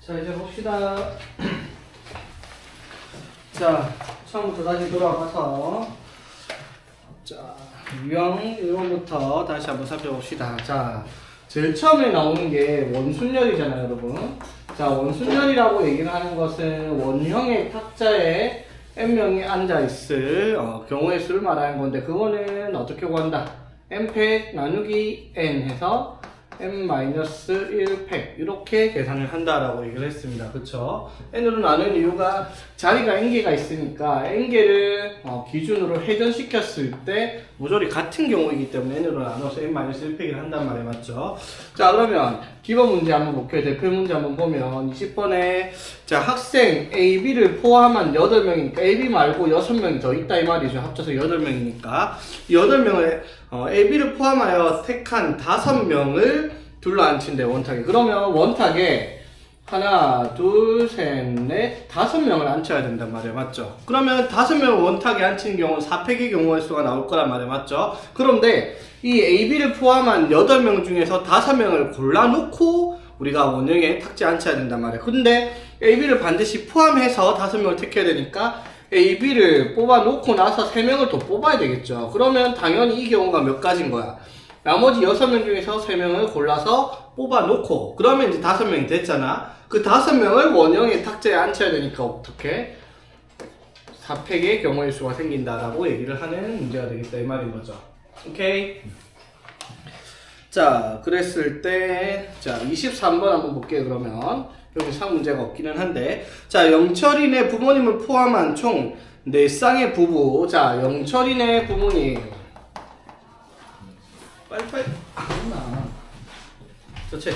자, 이제 봅시다. 자, 처음부터 다시 돌아가서 자, 유형 1번부터 다시 한번 살펴봅시다. 자, 제일 처음에 나오는 게 원순열이잖아요, 여러분. 자, 원순열이라고 얘기를 하는 것은 원형의 탁자에 n명이 앉아있을 경우의 수를 말하는 건데, 그거는 어떻게 구한다? n팩 나누기 n 해서 n-1팩 이렇게 계산을 한다라고 얘기를 했습니다. 그쵸? n으로 나눈 이유가 자리가 n개가 있으니까 n개를 기준으로 회전시켰을 때 모조리 같은 경우이기 때문에 n으로 나눠서 n-1팩을 한단 말이에요. 맞죠? 자, 그러면 기본 문제 한번 볼게요. 대표 문제 한번 보면 20번에 자, 학생 A, B를 포함한 8명이니까 A, B 말고 6명이 더 있다 이 말이죠. 합쳐서 8명이니까 8명을 A, B를 포함하여 택한 5명을 둘러 앉힌대, 원탁에. 그러면 원탁에 하나, 둘, 셋, 넷, 5명을 앉혀야 된단 말이에요. 맞죠? 그러면 5명을 원탁에 앉히는 경우는 4팩의 경우의 수가 나올 거란 말이에요. 맞죠? 그런데 이 A, B를 포함한 8명 중에서 5명을 골라놓고 우리가 원형에 탁지에 앉혀야 된단 말이에요. 근데 A, B를 반드시 포함해서 5명을 택해야 되니까 A, B를 뽑아놓고 나서 3명을 더 뽑아야 되겠죠. 그러면 당연히 이 경우가 몇 가지인 거야? 나머지 6명 중에서 3명을 골라서 뽑아놓고, 그러면 이제 5명이 됐잖아. 그 5명을 원형의 탁자에 앉혀야 되니까 어떻게? 4팩의 경우의 수가 생긴다라고 얘기를 하는 문제가 되겠다 이 말인 거죠. 오케이? 자, 그랬을 때, 자, 23번 한번 볼게요, 그러면. 여기 상 문제가 없기는 한데. 자, 영철인의 부모님을 포함한 총 4쌍의 부부. 자, 영철인의 부모님. 빨리빨리. 됐나? 그렇지.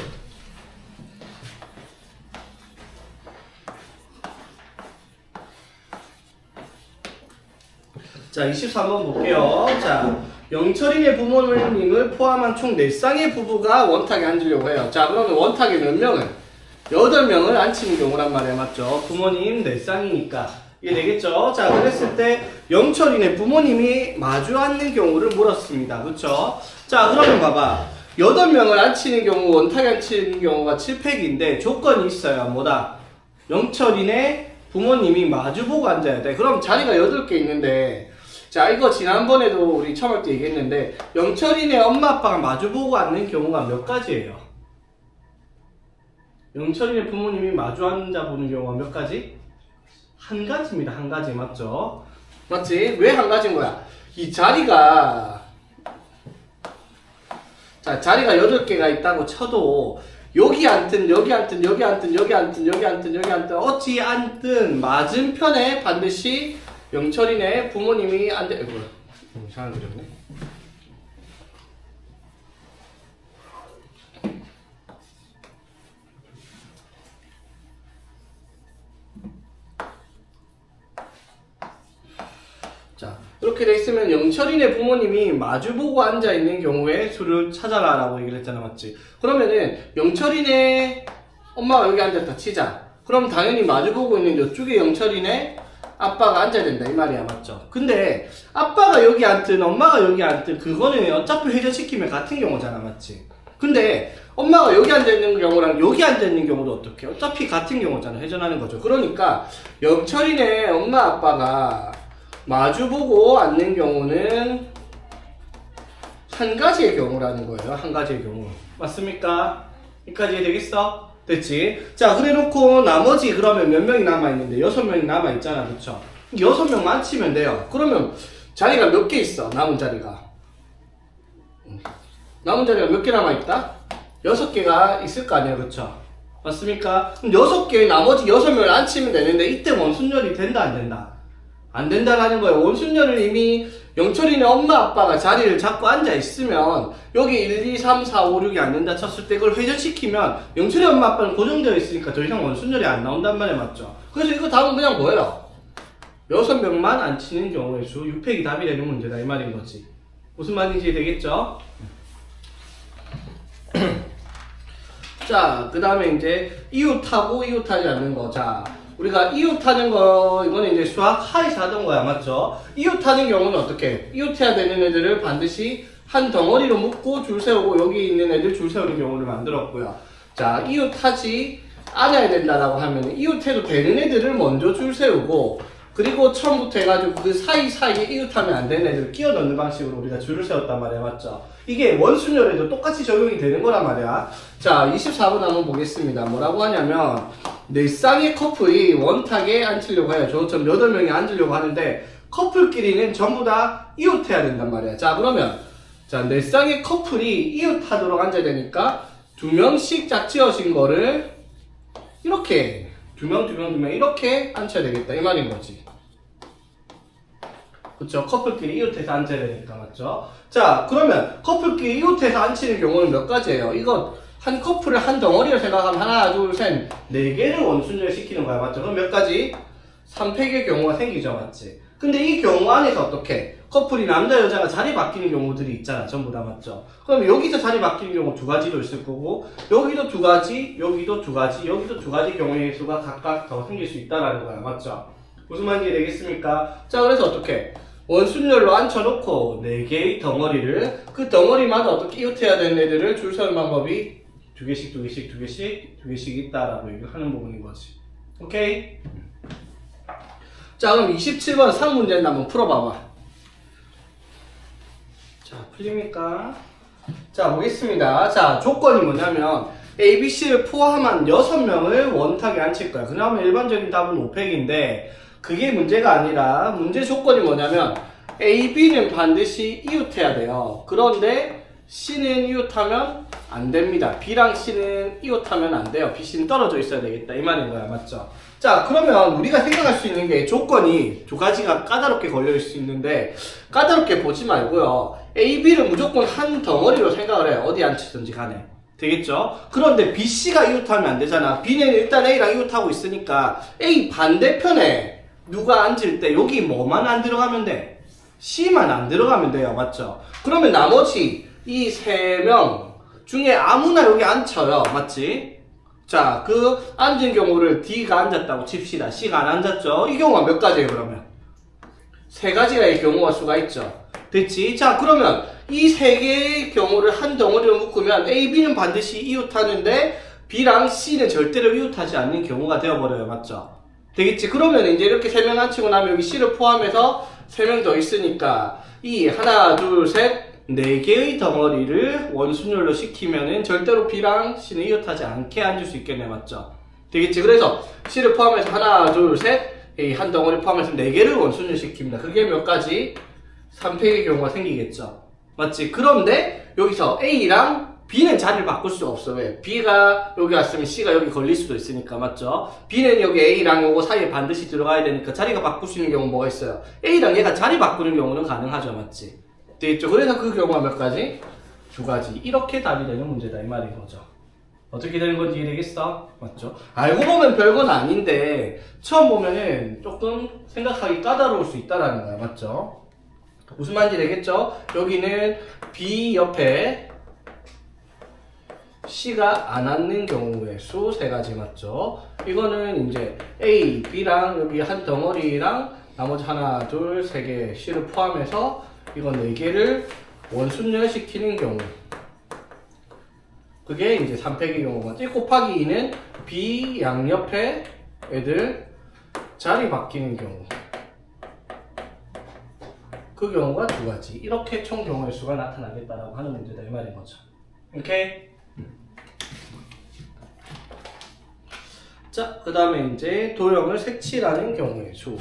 자, 23번 볼게요. 자, 영철인의 부모님을 포함한 총 4쌍의 부부가 원탁에 앉으려고 해요. 자, 그러면 원탁에 몇 명을? 8명을 앉히는 경우란 말이에요. 맞죠? 부모님 4쌍이니까. 이게 되겠죠? 자, 그랬을 때 영철인의 부모님이 마주 앉는 경우를 물었습니다. 그쵸? 자, 그러면 봐봐. 8명을 앉히는 경우, 원탁에 앉히는 경우가 7팩인데 조건이 있어요. 뭐다? 영철인의 부모님이 마주보고 앉아야 돼. 그럼 자리가 8개 있는데, 자, 이거 지난번에도 우리 처음 할 때 얘기했는데, 영철인의 엄마 아빠가 마주보고 앉는 경우가 몇 가지예요? 영철인의 부모님이 마주 앉아보는 경우가 몇 가지? 한 가지입니다. 한 가지. 맞죠? 맞지? 왜 한 가지인 거야? 이 자리가, 자, 자리가 8개가 있다고 쳐도 여기 앉든 여기 앉든 여기 앉든 여기 앉든 여기 앉든 여기 앉든 어찌 앉든 맞은편에 반드시 영철인의 부모님이 앉아. 뭐야? 이상하게 그렸네. 자, 이렇게 돼 있으면 영철인의 부모님이 마주보고 앉아있는 경우의 수를 찾아라 라고 얘기를 했잖아. 맞지? 그러면은 영철인의 엄마가 여기 앉았다 치자. 그럼 당연히 마주보고 있는 이쪽에 영철인의 아빠가 앉아야 된다 이 말이야. 맞죠? 근데 아빠가 여기 앉든 엄마가 여기 앉든 그거는 어차피 회전시키면 같은 경우잖아. 맞지? 근데 엄마가 여기 앉아있는 경우랑 여기 앉아있는 경우도 어떻게? 어차피 같은 경우잖아. 회전하는 거죠. 그러니까 영철인의 엄마 아빠가 마주보고 앉는 경우는 한 가지의 경우라는 거예요. 한 가지의 경우. 맞습니까? 여기까지 되겠어? 됐지? 자, 그래 놓고 나머지 그러면 몇 명이 남아있는데 6명이 남아있잖아. 그쵸? 6명만 치면 돼요. 그러면 자리가 몇 개 있어? 남은 자리가. 남은 자리가 몇 개 남아있다? 6개가 있을 거 아니에요. 그쵸? 맞습니까? 그럼 6개 나머지 6명을 안 치면 되는데 이때 원순열이 된다 안 된다? 안 된다라는 거예요. 원순열을 이미 영철인의 엄마 아빠가 자리를 잡고 앉아 있으면 여기 1, 2, 3, 4, 5, 6이 안 된다 쳤을 때 그걸 회전시키면 영철이 엄마 아빠는 고정되어 있으니까 더 이상 원순열이 안 나온단 말이에요. 맞죠? 그래서 이거 답은 그냥 뭐예요? 6명만 앉히는 경우의 수 6팩이 답이 되는 문제다 이 말인 거지. 무슨 말인지 되겠죠? 자, 그 다음에 이제 이웃하고 이웃하지 않는 거. 자, 우리가 이웃하는 거, 이거는 이제 수학 하에서 하던 거야. 맞죠? 이웃하는 경우는 어떻게? 이웃해야 되는 애들을 반드시 한 덩어리로 묶고 줄 세우고 여기 있는 애들 줄 세우는 경우를 만들었고요. 자, 이웃하지 안아야 된다라고 하면 이웃해도 되는 애들을 먼저 줄 세우고, 그리고 처음부터 해가지고 그 사이사이에 이웃하면 안 되는 애들을 끼워 넣는 방식으로 우리가 줄을 세웠단 말이야. 맞죠? 이게 원순열에도 똑같이 적용이 되는 거란 말이야. 자, 24번 한번 보겠습니다. 뭐라고 하냐면, 네 쌍의 커플이 원탁에 앉으려고 해요. 저처럼 8명이 앉으려고 하는데, 커플끼리는 전부 다 이웃해야 된단 말이야. 자, 그러면, 자, 네 쌍의 커플이 이웃하도록 앉아야 되니까, 2명씩 짝지어진 거를, 이렇게, 2명 이렇게 앉혀야 되겠다. 이 말인 거지. 그쵸? 커플끼리 이웃해서 앉아야 되니까, 맞죠? 자, 그러면 커플끼리 이웃해서 앉히는 경우는 몇 가지예요? 이거 한 커플을 한 덩어리로 생각하면 하나, 둘, 셋, 4개를 원순열 시키는 거야, 맞죠? 그럼 몇 가지? 3팩의 경우가 생기죠, 맞지? 근데 이 경우 안에서 어떻게? 커플이 남자, 여자가 자리 바뀌는 경우들이 있잖아, 전부 다, 맞죠? 그럼 여기서 자리 바뀌는 경우 2가지도 있을 거고, 여기도 2가지, 여기도 2가지, 여기도 2가지 경우의 수가 각각 더 생길 수 있다라는 거야, 맞죠? 무슨 말인지 되겠습니까? 자, 그래서 어떻게? 원순열로 앉혀놓고 4개의 덩어리를, 그 덩어리마다 어떻게 이웃해야 되는 애들을 줄 서는 방법이 2개씩 있다라고 얘기를 하는 부분인 거지. 오케이? 자, 그럼 27번 상 문제는 한번 풀어봐봐. 자, 풀립니까? 자, 보겠습니다. 자, 조건이 뭐냐면 A, B, C를 포함한 6명을 원탁에 앉힐 거야. 그러면 일반적인 답은 5팩인데 그게 문제가 아니라 문제 조건이 뭐냐면 A, B는 반드시 이웃해야 돼요. 그런데 C는 이웃하면 안 됩니다. B랑 C는 이웃하면 안 돼요. B, C는 떨어져 있어야 되겠다. 이 말인 거야. 맞죠? 자, 그러면 우리가 생각할 수 있는 게 조건이 2가지가 까다롭게 걸려있을 수 있는데 까다롭게 보지 말고요. A, B를 무조건 한 덩어리로 생각을 해요. 어디 앉히든지 간에. 되겠죠? 그런데 B, C가 이웃하면 안 되잖아. B는 일단 A랑 이웃하고 있으니까 A 반대편에 누가 앉을 때 여기 뭐만 안 들어가면 돼? C만 안 들어가면 돼요. 맞죠? 그러면 나머지 이 3명 중에 아무나 여기 앉혀요. 맞지? 자, 그 앉은 경우를 D가 앉았다고 칩시다. C가 안 앉았죠? 이 경우가 몇 가지예요, 그러면? 3가지의 경우가 수가 있죠. 됐지? 자, 그러면 이 3개의 경우를 한 덩어리로 묶으면 A, B는 반드시 이웃하는데 B랑 C는 절대로 이웃하지 않는 경우가 되어버려요. 맞죠? 되겠지? 그러면 이제 이렇게 3명 앉히고 나면 여기 C를 포함해서 3명 더 있으니까 이 하나, 둘, 셋 4개의 덩어리를 원순열로 시키면은 절대로 B랑 C는 이웃하지 않게 앉을 수 있겠네. 맞죠? 되겠지? 그래서 C를 포함해서 하나, 둘, 셋 A 한 덩어리 포함해서 4개를 원순열 시킵니다. 그게 몇 가지? 3팩의 경우가 생기겠죠. 맞지? 그런데 여기서 A랑 B는 자리를 바꿀 수가 없어. 왜? B가 여기 왔으면 C가 여기 걸릴 수도 있으니까. 맞죠? B는 여기 A랑 요거 사이에 반드시 들어가야 되니까 자리가 바꿀 수 있는 경우는 뭐가 있어요? A랑 얘가 자리 바꾸는 경우는 가능하죠. 맞지? 되겠죠? 그래서 그 경우가 몇 가지? 2가지. 이렇게 답이 되는 문제다. 이 말인 거죠. 어떻게 되는 건지 이해되겠어? 맞죠? 알고 보면 별건 아닌데 처음 보면은 조금 생각하기 까다로울 수 있다라는 거야. 맞죠? 무슨 말인지 되겠죠? 여기는 B 옆에 C가 안 앉는 경우의 수 3가지. 맞죠? 이거는 이제 A, B랑 여기 한 덩어리랑 나머지 하나, 둘, 3개 C를 포함해서 이거 4개를 원순열 시키는 경우. 그게 이제 3팩의 경우가 1 곱하기 2는 B 양옆에 애들 자리 바뀌는 경우. 그 경우가 2가지. 이렇게 총 경우의 수가 나타나겠다라고 하는 문제다. 이 말인 거죠. 오케이? 자, 그 다음에 이제 도형을 색칠하는 경우의 수.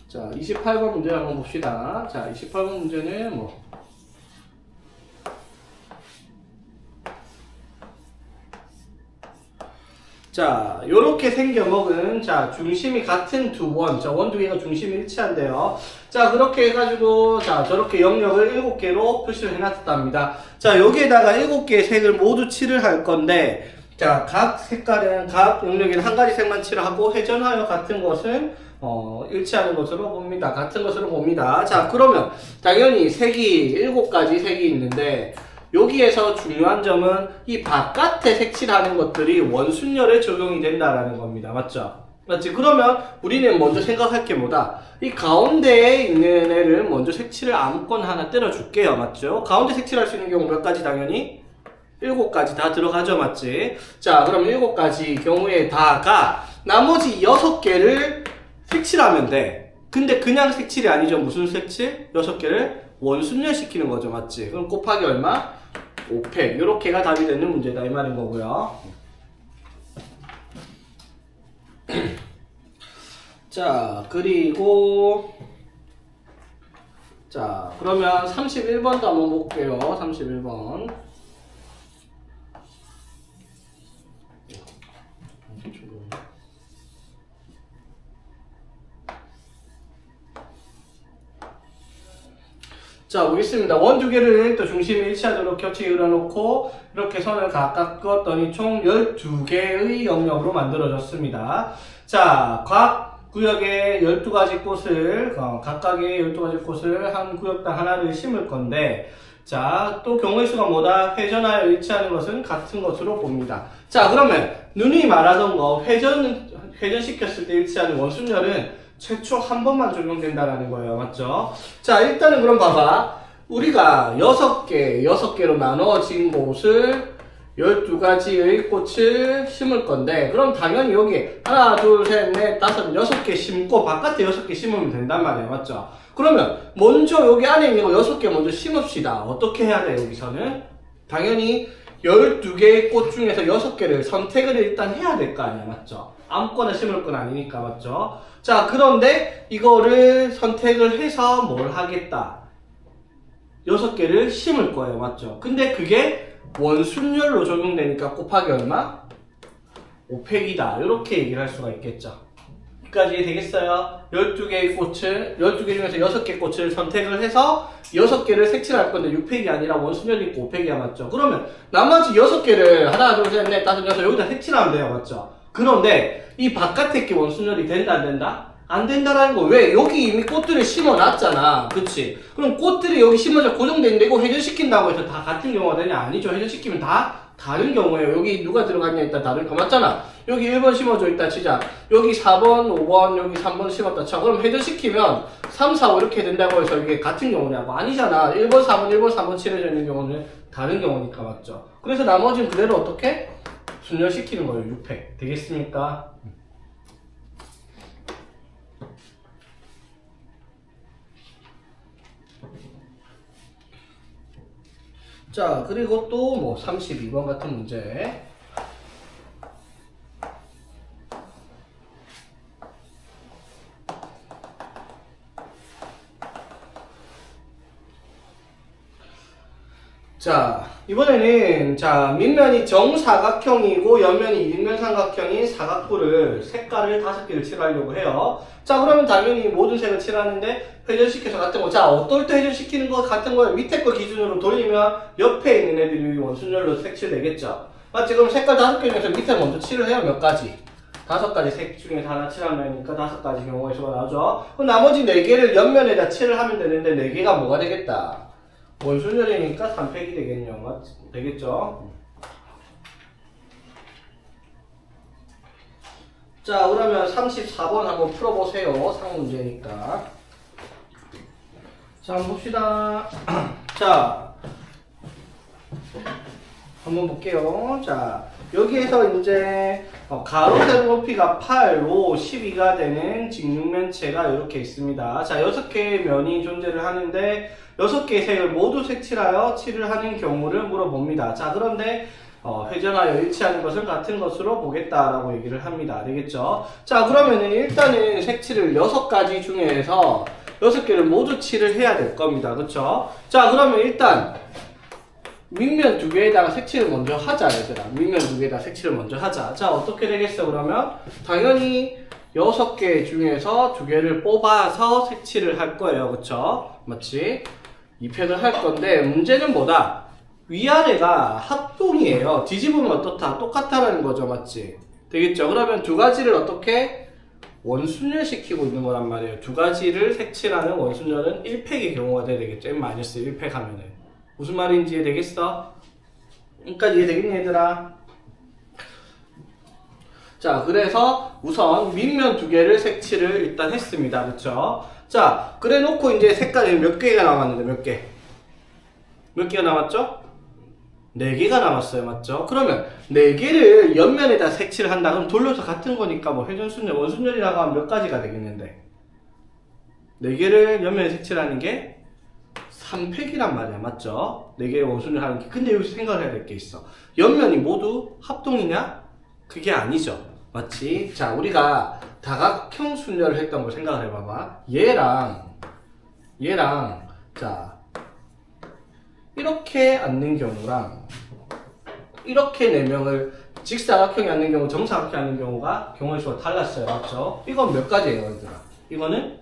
자, 28번 문제 한번 봅시다. 자, 28번 문제는 뭐 자, 요렇게 생겨먹은, 자, 중심이 같은 두 원. 자, 원 두 개가 중심이 일치한대요. 자, 그렇게 해가지고, 자, 저렇게 영역을 7개로 표시를 해놨답니다. 자, 여기에다가 7개의 색을 모두 칠을 할 건데, 자, 각 색깔은, 각 영역에는 한 가지 색만 칠하고, 회전하여 같은 것은, 일치하는 것으로 봅니다. 같은 것으로 봅니다. 자, 그러면, 당연히 색이, 7가지 색이 있는데, 여기에서 중요한 점은 이 바깥에 색칠하는 것들이 원순열에 적용이 된다라는 겁니다. 맞죠? 맞지? 그러면 우리는 먼저 생각할 게 뭐다? 이 가운데에 있는 애를 먼저 색칠을 아무거나 하나 때려줄게요. 맞죠? 가운데 색칠할 수 있는 경우 몇 가지 당연히? 7가지 다 들어가죠, 맞지? 자, 그럼 7가지 경우에 다가 나머지 6개를 색칠하면 돼. 근데 그냥 색칠이 아니죠. 무슨 색칠? 6개를 원순열 시키는 거죠, 맞지? 그럼 곱하기 얼마? 5팩. 이렇게가 답이 되는 문제다, 이 말인 거고요. 자, 그리고 자, 그러면 31번도 한번 볼게요. 31번. 자, 보겠습니다. 원 두 개를 또 중심이 일치하도록 겹치게 그려놓고 이렇게 선을 각각 그었더니 총 12개의 영역으로 만들어졌습니다. 자, 각 구역에 12가지 꽃을 각각의 12가지 꽃을 한 구역당 하나를 심을 건데, 자, 또 경우의 수가 뭐다? 회전하여 일치하는 것은 같은 것으로 봅니다. 자, 그러면 누누이 말하던 거 회전시켰을 때 일치하는 원순열은 최초 한 번만 적용된다라는 거예요. 맞죠? 자, 일단은 그럼 봐봐. 우리가 6개로 나눠진 곳을 12가지의 꽃을 심을 건데, 그럼 당연히 여기 하나, 둘, 셋, 넷, 다섯, 6개 심고 바깥에 6개 심으면 된단 말이에요. 맞죠? 그러면 먼저 여기 안에 있는 거 6개 먼저 심읍시다. 어떻게 해야 돼요, 여기서는? 당연히 12개의 꽃 중에서 6개를 선택을 일단 해야 될 거 아니야. 맞죠? 아무거나 심을 건 아니니까. 맞죠? 자, 그런데 이거를 선택을 해서 뭘 하겠다? 6개를 심을 거예요. 맞죠? 근데 그게 원순열로 적용되니까 곱하기 얼마? 5팩이다. 이렇게 얘기를 할 수가 있겠죠. 여기까지 되겠어요? 12개의 꽃을, 12개 중에서 6개 꽃을 선택을 해서 6개를 색칠할 건데 6팩이 아니라 원순열이 있고 5팩이야. 맞죠? 그러면 나머지 6개를 하나, 둘, 셋, 넷, 다섯, 여섯 여기다 색칠하면 돼요. 맞죠? 그런데 이 바깥에 게 원순열이 된다, 안 된다? 안 된다라는 거. 왜? 여기 이미 꽃들을 심어 놨잖아. 그치? 그럼 꽃들이 여기 심어져 고정돼 있는데 이거 회전시킨다고 해서 다 같은 경우가 되냐? 아니죠. 회전시키면 다 다른 경우예요. 여기 누가 들어갔냐 일단 다른 거 맞잖아. 여기 1번 심어져 있다 치자. 여기 4번, 5번, 여기 3번 심었다 쳐. 그럼 회전시키면 3, 4, 5 이렇게 된다고 해서 이게 같은 경우냐고. 아니잖아. 1번, 4번, 1번, 3번 칠해져 있는 경우는 다른 경우니까. 맞죠? 그래서 나머지는 그대로 어떻게? 순열시키는 거예요. 6팩. 되겠습니까? 자, 그리고 또 뭐 32번 같은 문제. 자, 이번에는 자, 밑면이 정사각형이고 옆면이 일면삼각형인 사각구를 색깔을 5개를 칠하려고 해요. 자, 그러면 당연히 모든 색을 칠하는데 회전시켜서 같은 거. 자, 어떨 때 회전시키는 거 같은 거예요? 밑에 거 기준으로 돌리면 옆에 있는 애들이 원순열로 색칠되겠죠. 맞지? 그럼 색깔 5개 중에서 밑에 먼저 칠을 해요. 몇 가지? 5가지 색 중에서 하나 칠하면니까 5가지 경우의 수가 나오죠. 그럼 나머지 4개를 옆면에다 칠을 하면 되는데 4개가 뭐가 되겠다? 원순열이니까 3팩이 되겠네요. 되겠죠? 자, 그러면 34번 한번 풀어보세요. 상문제니까. 자, 한번 봅시다. 자, 한번 볼게요. 자, 여기에서 이제 가로 세로 높이가 8, 5, 12가 되는 직육면체가 이렇게 있습니다. 자, 6개의 면이 존재를 하는데 6개의 색을 모두 색칠하여 칠을 하는 경우를 물어봅니다. 자, 그런데 회전하여 일치하는 것을 같은 것으로 보겠다라고 얘기를 합니다. 되겠죠? 자, 그러면은 일단은 색칠을 6가지 중에서 6개를 모두 칠을 해야 될 겁니다. 그쵸? 자, 그러면 일단 밑면 2개에다가 색칠을 먼저 하자, 얘들아. 밑면 2개에다 색칠을 먼저 하자. 자, 어떻게 되겠어, 그러면? 당연히 6개 중에서 2개를 뽑아서 색칠을 할 거예요. 그쵸? 맞지? 2팩을 할 건데, 문제는 뭐다? 위아래가 합동이에요. 뒤집으면 어떻다? 똑같다라는 거죠. 맞지? 되겠죠? 그러면 2가지를 어떻게? 원순열 시키고 있는 거란 말이에요. 2가지를 색칠하는 원순열은 1팩의 경우가 돼야 되겠죠. n-1팩 하면은. 무슨 말인지 이해되겠어? 여기까지 이해되겠니, 얘들아? 자, 그래서 우선 밑면 2개를 색칠을 일단 했습니다. 그쵸? 자, 그래 놓고 이제 색깔이 몇 개가 남았는데, 몇 개? 몇 개가 남았죠? 4개가 남았어요. 맞죠? 그러면 4개를 옆면에다 색칠을 한다. 그럼 돌려서 같은 거니까 뭐 회전순열, 원순열이라고 하면 몇 가지가 되겠는데 4개를 옆면에 색칠하는 게 3팩이란 말이야. 맞죠? 4개의 원순열 하는 게. 근데 여기서 생각을 해야 될 게 있어. 옆면이 모두 합동이냐? 그게 아니죠. 맞지? 자, 우리가 다각형 순열을 했던 걸 생각을 해봐봐. 얘랑 자 이렇게 앉는 경우랑 이렇게 4명을 직사각형이 앉는 경우, 정사각형이 앉는 경우가 경우의 수가 달랐어요. 맞죠? 이건 몇 가지예요, 얘들아? 이거는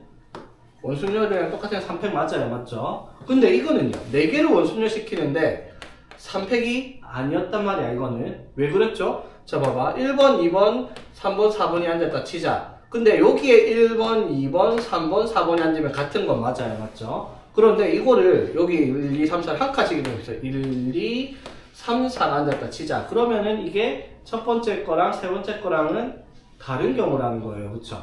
원순열이랑 똑같은 3팩 맞아요. 맞죠? 근데 이거는요, 4개를 원순열 시키는데 3팩이 아니었단 말이야. 이거는 왜 그랬죠? 자, 봐봐. 1번, 2번, 3번, 4번이 앉았다 치자. 근데 여기에 1번, 2번, 3번, 4번이 앉으면 같은 건 맞아요. 맞죠? 그런데 이거를 여기 1, 2, 3, 4 한 칸씩 이렇게 1, 2, 3, 4가 앉았다 치자. 그러면은 이게 첫 번째 거랑 세 번째 거랑은 다른 경우라는 거예요. 그쵸?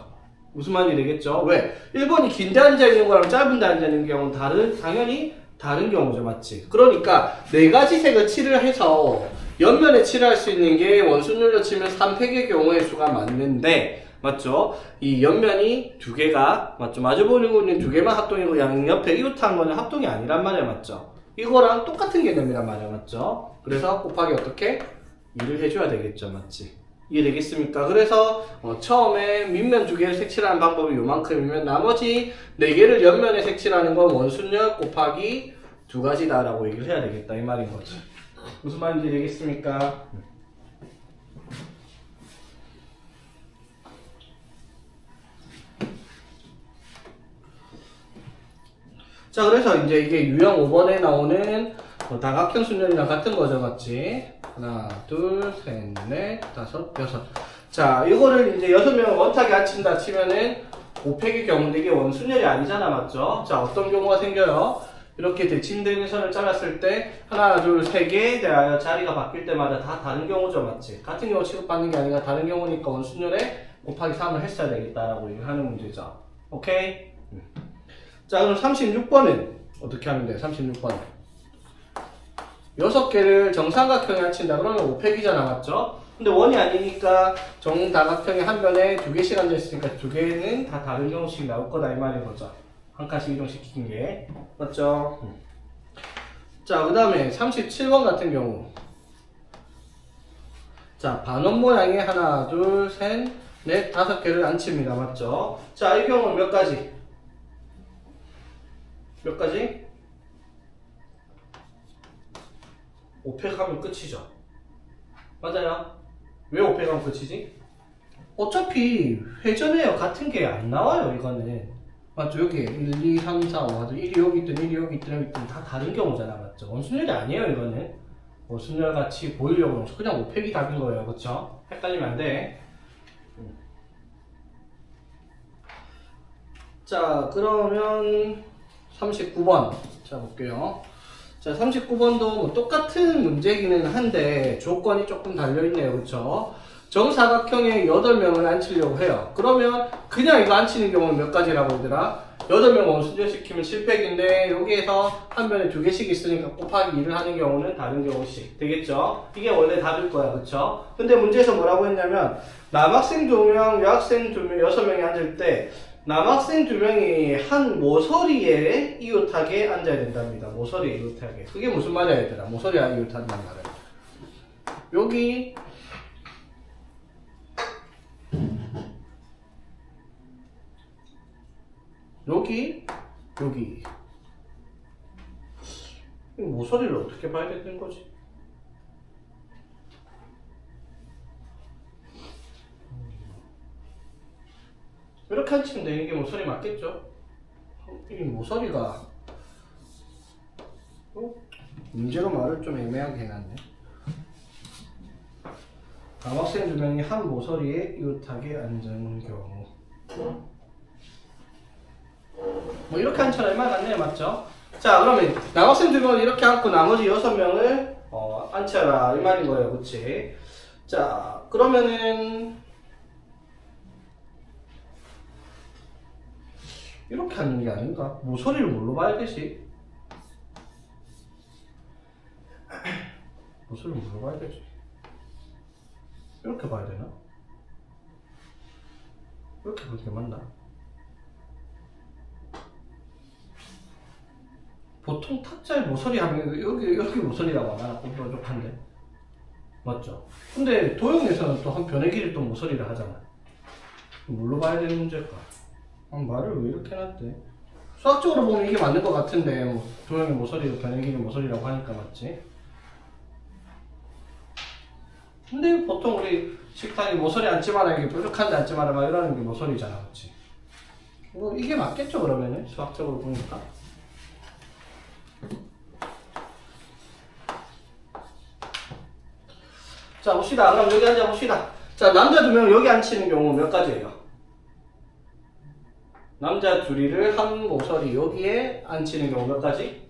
무슨 말인지 되겠죠? 왜? 1번이 긴데 앉아있는 거랑 짧은데 앉아있는 경우는 당연히 다른 경우죠. 맞지? 그러니까 4가지 색을 칠을 해서 옆면에 칠할 수 있는 게 원순열로 치면 3팩의 경우의 수가 맞는데, 맞죠? 이 옆면이 2개가, 맞죠? 마주보는 2개만 합동이고 양옆에 이웃한 거는 합동이 아니란 말이야. 맞죠? 이거랑 똑같은 개념이란 말이야. 맞죠? 그래서 곱하기 어떻게? 2를 해줘야 되겠죠. 맞지? 이해되겠습니까? 그래서 처음에 밑면 2개를 색칠하는 방법이 요만큼이면 나머지 4개를 옆면에 색칠하는 건 원순열 곱하기 2가지다 라고 얘기를 해야 되겠다 이 말인 거지. 무슨 말인지 되겠습니까? 자, 그래서 이제 이게 유형 5번에 나오는 다각형 순열이랑 같은 거죠. 맞지? 하나, 둘, 셋, 넷, 다섯, 여섯. 자, 이거를 이제 6명을 원탁에 앉힌다 치면은 5팩의 경우인데 이게 원순열이 아니잖아. 맞죠? 자, 어떤 경우가 생겨요? 이렇게 대칭되는 선을 잘랐을 때 하나, 둘, 3개에 대하여 자리가 바뀔 때마다 다 다른 경우죠. 맞지? 같은 경우 취급받는 게 아니라 다른 경우니까 원순열에 곱하기 3을 했어야 되겠다라고 얘기하는 문제죠. 오케이? 자, 그럼 36번은 어떻게 하면 돼요? 36번은 6개를 정삼각형에 앉힌다 그러면 5팩이잖아. 맞죠? 근데 원이 아니니까 정다각형의 한 변에 2개씩 앉아있으니까 2개는 다 다른 경우씩 나올 거다 이 말인 거죠. 한 칸씩 이동시킨 게. 맞죠? 자, 그 다음에 37번 같은 경우. 자, 반원 모양의 하나, 둘, 셋, 넷, 5개를 앉힙니다. 맞죠? 자, 이 경우는 몇 가지? 몇 가지? 5팩 하면 끝이죠. 맞아요. 왜 5팩 하면 끝이지? 어차피 회전해요. 같은 게 안 나와요. 이거는. 맞죠? 여기 1, 2, 3, 4, 5 하도 1이 여기 있든 1이 여기 있든 여기 있든 다 다른 경우잖아. 맞죠? 원순열이 아니에요. 이거는. 원순열 같이 보이려고 그냥 5팩이 답인 거예요. 그쵸? 헷갈리면 안 돼. 자, 그러면 39번. 자, 볼게요. 자, 39번도 뭐 똑같은 문제기는 한데 조건이 조금 달려있네요. 그쵸? 정사각형에 8명을 앉히려고 해요. 그러면 그냥 이거 앉히는 경우는 몇 가지라고 하더라? 8명 원순열시키면 7팩인데 여기에서 한 변에 2개씩 있으니까 곱하기 2를 하는 경우는 다른 경우씩 되겠죠? 이게 원래 답일 거야. 그쵸? 근데 문제에서 뭐라고 했냐면 남학생 2명, 여학생 2명, 6명이 앉을 때 남학생 2명이 한 모서리에 이웃하게 앉아야 된답니다. 모서리에 이웃하게. 그게 무슨 말이야 얘들아? 모서리에 이웃한다는 말은 여기 여기 모서리를 어떻게 봐야 되는 거지? 이렇게 앉히면 되는 게 모서리 맞겠죠? 이 모서리가 문제가 말을 좀 애매하게 해놨네. 남학생 2명이 한 모서리에 이웃하게 앉은 경우 뭐 이렇게 앉혀라 이 말 같네요. 맞죠? 자, 그러면 남학생 2명을 이렇게 앉고 나머지 6명을 앉혀라 이 말인 거예요. 그치? 자, 그러면은 이렇게 앉는 게 아닌가? 모서리를 뭘로 봐야 되지? 모서리 뭘로 봐야 되지? 이렇게 봐야 되나? 이렇게 보는 게 맞나? 보통 탁자에 모서리 하면 여기 모서리라고 하나? 뾰족한데 맞죠? 근데 도형에서는 또 한 변의 길이 또 모서리를 하잖아. 뭘로 봐야 되는 문제일까? 말을 왜 이렇게 해놨대? 수학적으로 보면 이게 맞는 것 같은데 뭐 도형이 모서리고 변의 길이 모서리라고 하니까 맞지? 근데 보통 우리 식당이 모서리 앉지 마라, 이게 뾰족한데 앉지 마라 막 이러는 게 모서리잖아, 그치? 뭐 이게 맞겠죠, 그러면은? 수학적으로 보니까. 자, 봅시다. 그럼 여기 앉아봅시다. 자, 남자 2명 여기 앉히는 경우 몇 가지예요? 남자 둘이를 한 모서리 여기에 앉히는 경우 몇 가지?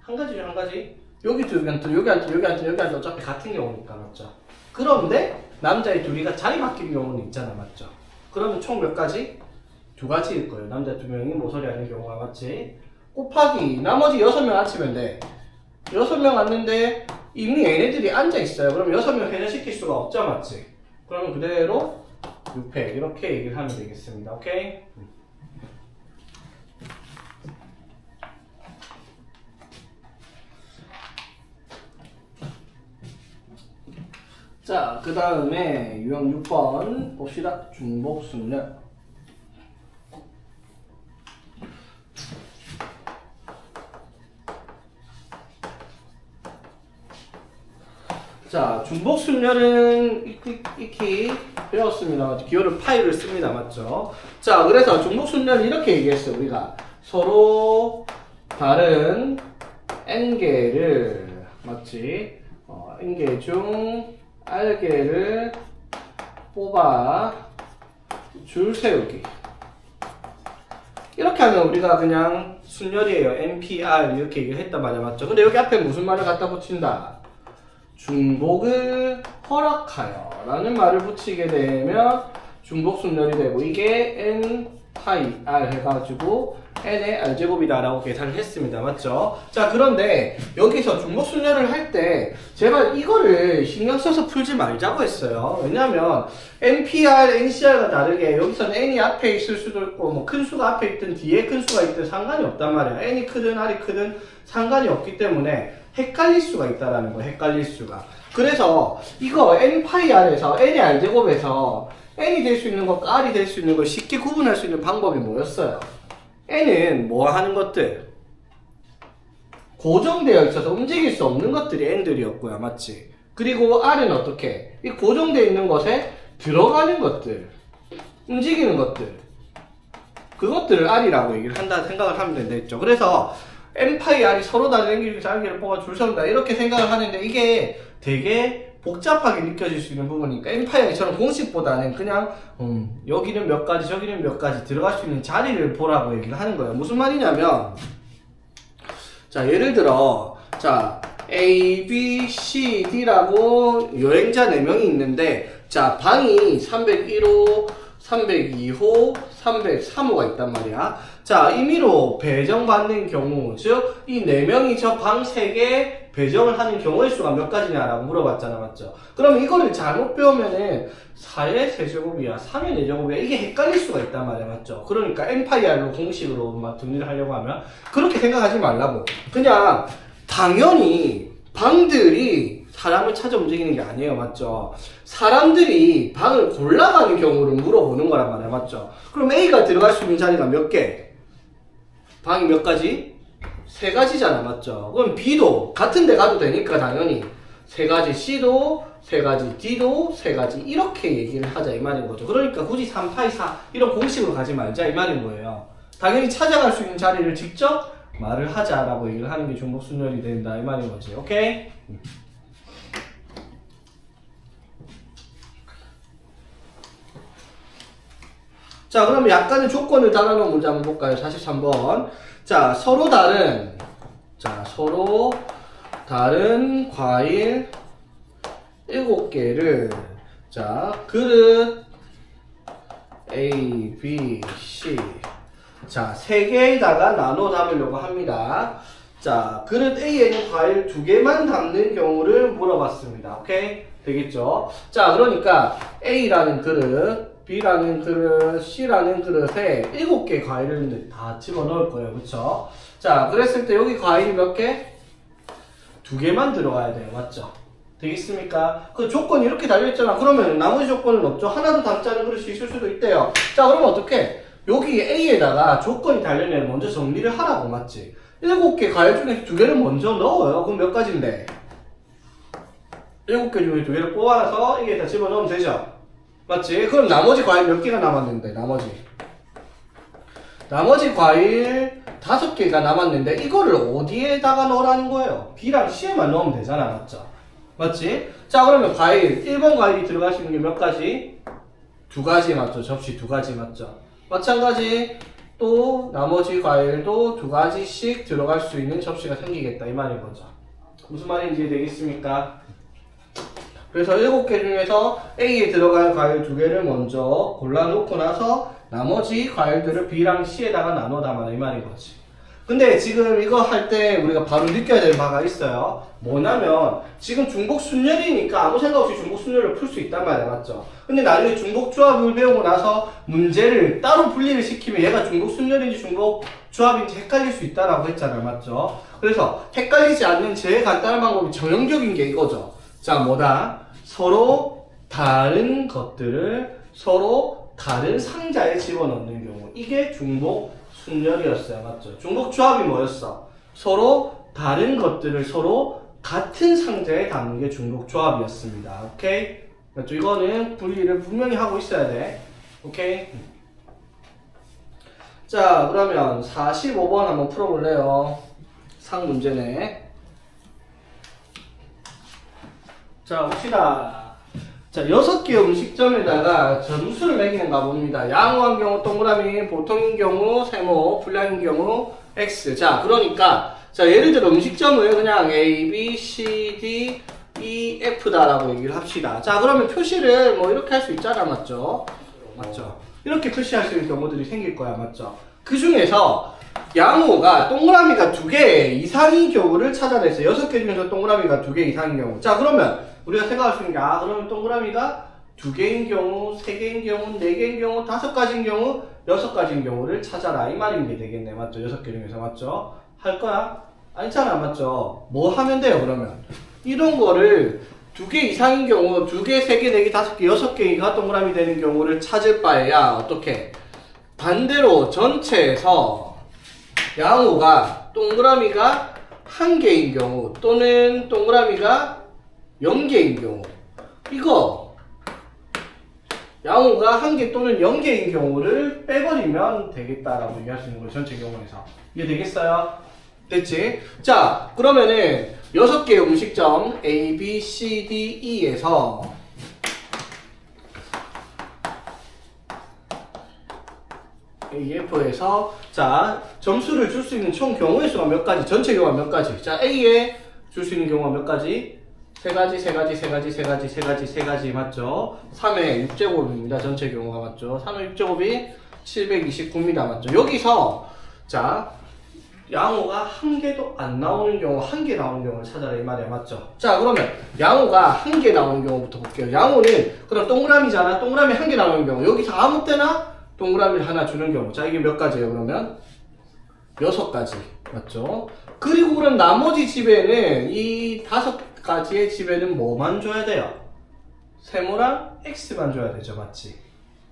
한 가지죠, 한 가지. 여기 앉아 어차피 같은 경우니까, 맞죠? 그런데 남자의 둘이가 자리 바뀌는 경우는 있잖아, 맞죠? 그러면 총 몇 가지? 2가지일 거예요. 남자 2명이 모서리 앉는 경우가, 맞지? 곱하기 나머지 6명 앉히면 돼. 6명 앉는데 이미 얘네들이 앉아있어요. 그럼 6명 회전시킬 수가 없죠, 맞지? 그러면 그대로 6회 이렇게 얘기를 하면 되겠습니다. 오케이? 자, 그 다음에 유형 6번 봅시다. 중복순열. 자, 중복순열은 익히 배웠습니다. 기호를 파이를 씁니다. 맞죠? 자, 그래서 중복순열은 이렇게 얘기했어요. 우리가 서로 다른 n개를, 맞지? n개 중 r개를 뽑아 줄 세우기. 이렇게 하면 우리가 그냥 순열이에요. NPR 이렇게 얘기를 했단 말이야. 맞죠? 근데 여기 앞에 무슨 말을 갖다 붙인다? 중복을 허락하여 라는 말을 붙이게 되면 중복순열이 되고, 이게 n 파이 r 해가지고 n의 r제곱이다 라고 계산을 했습니다. 맞죠? 자, 그런데 여기서 중복순열을 할 때 제발 이거를 신경 써서 풀지 말자고 했어요. 왜냐면 npr, ncr가 다르게 여기서는 n이 앞에 있을 수도 있고 뭐 큰 수가 앞에 있든 뒤에 큰 수가 있든 상관이 없단 말이야. n이 크든 r이 크든 상관이 없기 때문에 헷갈릴 수가 있다라는 거예요. 헷갈릴 수가. 그래서 이거 n파이 r에서 n의 r제곱에서 n이 될 수 있는 것과 r이 될 수 있는 걸 쉽게 구분할 수 있는 방법이 뭐였어요? n은 뭐 하는 것들? 고정되어 있어서 움직일 수 없는 것들이 n들이었고요. 맞지? 그리고 r은 어떻게? 이 고정되어 있는 것에 들어가는 것들, 움직이는 것들, 그것들을 r이라고 얘기를 한다는 생각을 하면 된다했죠. 그래서 n파이 r이 서로 다른 n개를 r개를 뽑아 줄 세운다 이렇게 생각을 하는데, 이게 되게 복잡하게 느껴질 수 있는 부분이니까 n파이 r처럼 공식보다는 그냥 여기는 몇 가지 저기는 몇 가지 들어갈 수 있는 자리를 보라고 얘기를 하는 거예요. 무슨 말이냐면, 자, 예를 들어 자 A, B, C, D라고 여행자 4명이 있는데, 자, 방이 301호, 302호, 303호가 있단 말이야. 자, 임의로 배정받는 경우, 즉 이 4명이 저 방 3개 배정을 하는 경우의 수가 몇 가지냐라고 물어봤잖아, 맞죠? 그럼 이거를 잘못 배우면은 4의 세제곱이야, 3의 4제곱이야, 이게 헷갈릴 수가 있단 말이야, 맞죠? 그러니까 n파이 r로 공식으로 막 정리를 하려고 하면 그렇게 생각하지 말라고. 그냥 당연히 방들이 사람을 찾아 움직이는 게 아니에요, 맞죠? 사람들이 방을 골라가는 경우를 물어보는 거란 말이야, 맞죠? 그럼 A가 들어갈 수 있는 자리가 몇 개? 방이 몇 가지? 3가지잖아, 맞죠? 그럼 B도 같은 데 가도 되니까 당연히 3가지, C도 3가지, D도 3가지, 이렇게 얘기를 하자 이 말인 거죠. 그러니까 굳이 3파이 4 이런 공식으로 가지 말자 이 말인 거예요. 당연히 찾아갈 수 있는 자리를 직접 말을 하자라고 얘기를 하는 게 중복순열이 된다 이 말인 거지. 오케이? 자, 그럼 약간의 조건을 달아놓은 문제 한번 볼까요? 43번. 자, 서로 다른 과일 7개를, 자, 그릇 A, B, C, 자, 3개에다가 나눠 담으려고 합니다. 자, 그릇 A에는 과일 2개만 담는 경우를 물어봤습니다. 오케이? 되겠죠? 자, 그러니까 A라는 그릇, B라는 그릇, C라는 그릇에 7개 과일을 다 집어넣을 거예요. 그쵸? 자, 그랬을 때 여기 과일이 몇 개? 2개만 들어가야 돼요. 맞죠? 되겠습니까? 그 조건이 이렇게 달려있잖아. 그러면 나머지 조건은 없죠. 하나도 담지 않은 그릇이 있을 수도 있대요. 자, 그러면 어떻게? 여기 A에다가 조건이 달려있는 먼저 정리를 하라고. 맞지? 7개 과일 중에 2개를 먼저 넣어요. 그럼 몇 가지인데? 7개 중에 2개를 뽑아서 이게 다 집어넣으면 되죠? 맞지? 그럼 나머지 과일 몇 개가 남았는데? 나머지 과일 5개가 남았는데 이거를 어디에다가 넣으라는 거예요? B랑 C에만 넣으면 되잖아. 맞죠? 맞지? 자, 그러면 과일 1번 과일이 들어갈 수 있는 게 몇 가지? 2가지 맞죠? 접시 2가지 맞죠? 마찬가지 또 나머지 과일도 2가지씩 들어갈 수 있는 접시가 생기겠다 이 말인 거죠. 무슨 말인지 되겠습니까? 그래서 7개 중에서 A에 들어갈 과일 2개를 먼저 골라놓고 나서 나머지 과일들을 B랑 C에다가 나눠 담아라 이 말인 거지. 근데 지금 이거 할 때 우리가 바로 느껴야 될 바가 있어요. 뭐냐면 지금 중복 순열이니까 아무 생각 없이 중복 순열을 풀 수 있단 말이야. 맞죠? 근데 나중에 중복 조합을 배우고 나서 문제를 따로 분리를 시키면 얘가 중복 순열인지 중복 조합인지 헷갈릴 수 있다라고 했잖아요. 맞죠? 그래서 헷갈리지 않는 제일 간단한 방법이 정형적인 게 이거죠. 자, 뭐다? 서로 다른 것들을 서로 다른 상자에 집어넣는 경우. 이게 중복 순열이었어요. 맞죠? 중복 조합이 뭐였어? 서로 다른 것들을 서로 같은 상자에 담는 게 중복 조합이었습니다. 오케이? 맞죠? 이거는 분리를 분명히 하고 있어야 돼. 오케이? 자, 그러면 45번 한번 풀어볼래요? 상 문제네. 자, 봅시다. 자, 6개 음식점에다가 점수를 매기는가 봅니다. 양호한 경우 동그라미, 보통인 경우 세모, 불량인 경우 X. 자, 그러니까 자, 예를 들어 음식점을 그냥 A, B, C, D, E, F다라고 얘기를 합시다. 자, 그러면 표시를 뭐 이렇게 할 수 있잖아. 맞죠? 맞죠? 이렇게 표시할 수 있는 경우들이 생길 거야. 맞죠? 그 중에서 양호가 동그라미가 2개 이상인 경우를 찾아냈어요. 6개 중에서 동그라미가 2개 이상인 경우. 자, 그러면 우리가 생각할 수 있는 게, 그러면 동그라미가 2개인 경우, 3개인 경우, 4개인 경우, 5가지인 경우, 6가지인 경우를 찾아라. 이 말인 게 되겠네. 맞죠? 6개 중에서. 맞죠? 할 거야? 아니잖아. 맞죠? 뭐 하면 돼요, 그러면? 이런 거를 2개 이상인 경우, 2개, 3개, 4개, 5개, 6개가 동그라미 되는 경우를 찾을 바에야, 어떻게? 반대로 전체에서 양호가 동그라미가 1개인 경우, 또는 동그라미가 0개인 경우, 이거 양호가 1개 또는 0개인 경우를 빼버리면 되겠다라고 얘기할 수 있는 거예요. 전체 경우에서. 이해 되겠어요? 됐지? 자, 그러면은 6개 음식점 A, B, C, D, E에서 A, F에서 자, 점수를 줄 수 있는 총 경우의 수가 몇 가지? 전체 경우가 몇 가지? 자, A에 줄 수 있는 경우가 몇 가지? 3가지 맞죠? 3의 6제곱입니다. 전체 경우가 맞죠? 3의 6제곱이 729입니다. 맞죠? 여기서 자, 양호가 1개도 안 나오는 경우, 1개 나오는 경우를 찾아라 이 말이야. 맞죠? 자, 그러면 양호가 1개 나오는 경우부터 볼게요. 양호는 그럼 동그라미잖아. 동그라미 1개 나오는 경우. 여기서 아무 때나 동그라미를 하나 주는 경우. 자, 이게 몇 가지예요, 그러면? 6가지. 맞죠? 그리고 그럼 나머지 집에는 이 5가지의 집에는 뭐만 줘야 돼요? 세모랑 X만 줘야 되죠. 맞지?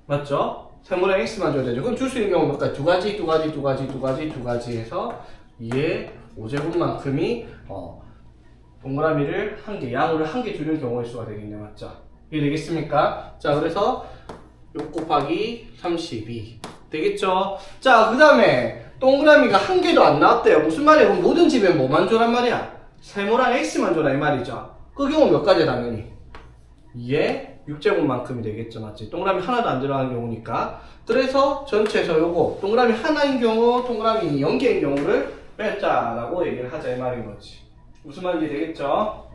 맞죠? 세모랑 X만 줘야 되죠. 그럼 줄 수 있는 경우 몇 가지? 2가지 해서 2의 5제곱만큼이 동그라미를 1개, 양호를 1개 주는 경우의 수가 되겠네. 맞죠? 이해 되겠습니까? 자, 그래서 6 곱하기 32 되겠죠? 자, 그 다음에 동그라미가 1개도 안 나왔대요. 무슨 말이야? 그럼 모든 집에 뭐만 줘란 말이야? 세모랑 X만 줘라 이 말이죠. 그 경우 몇 가지야 당연히? 2의 6제곱만큼이 되겠죠. 맞지? 동그라미 하나도 안 들어가는 경우니까. 그래서 전체에서 요거 동그라미 하나인 경우, 동그라미 0개인 경우를 뺐자라고 얘기를 하자 이 말인 거지. 무슨 말인지 되겠죠?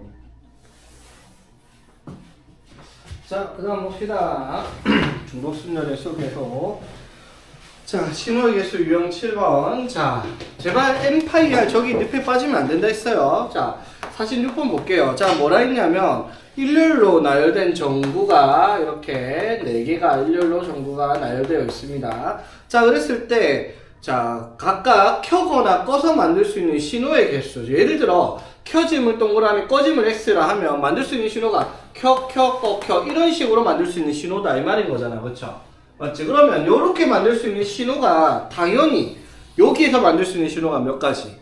자, 그 다음 봅시다. 중복순열의 속에서 자, 신호의 개수 유형 7번. 자, 제발 M파이R 저기 늪에 빠지면 안 된다 했어요. 자, 46번 볼게요. 자, 뭐라 했냐면, 일렬로 나열된 전구가 이렇게 4개가 일렬로 전구가 나열되어 있습니다. 자, 그랬을 때, 자, 각각 켜거나 꺼서 만들 수 있는 신호의 개수. 예를 들어, 켜짐을 동그라미, 꺼짐을 X라 하면 만들 수 있는 신호가 켜, 꺼, 켜. 이런 식으로 만들 수 있는 신호다. 이 말인 거잖아. 그쵸? 맞지? 그러면 이렇게 만들 수 있는 신호가 당연히 여기에서 만들 수 있는 신호가 몇 가지?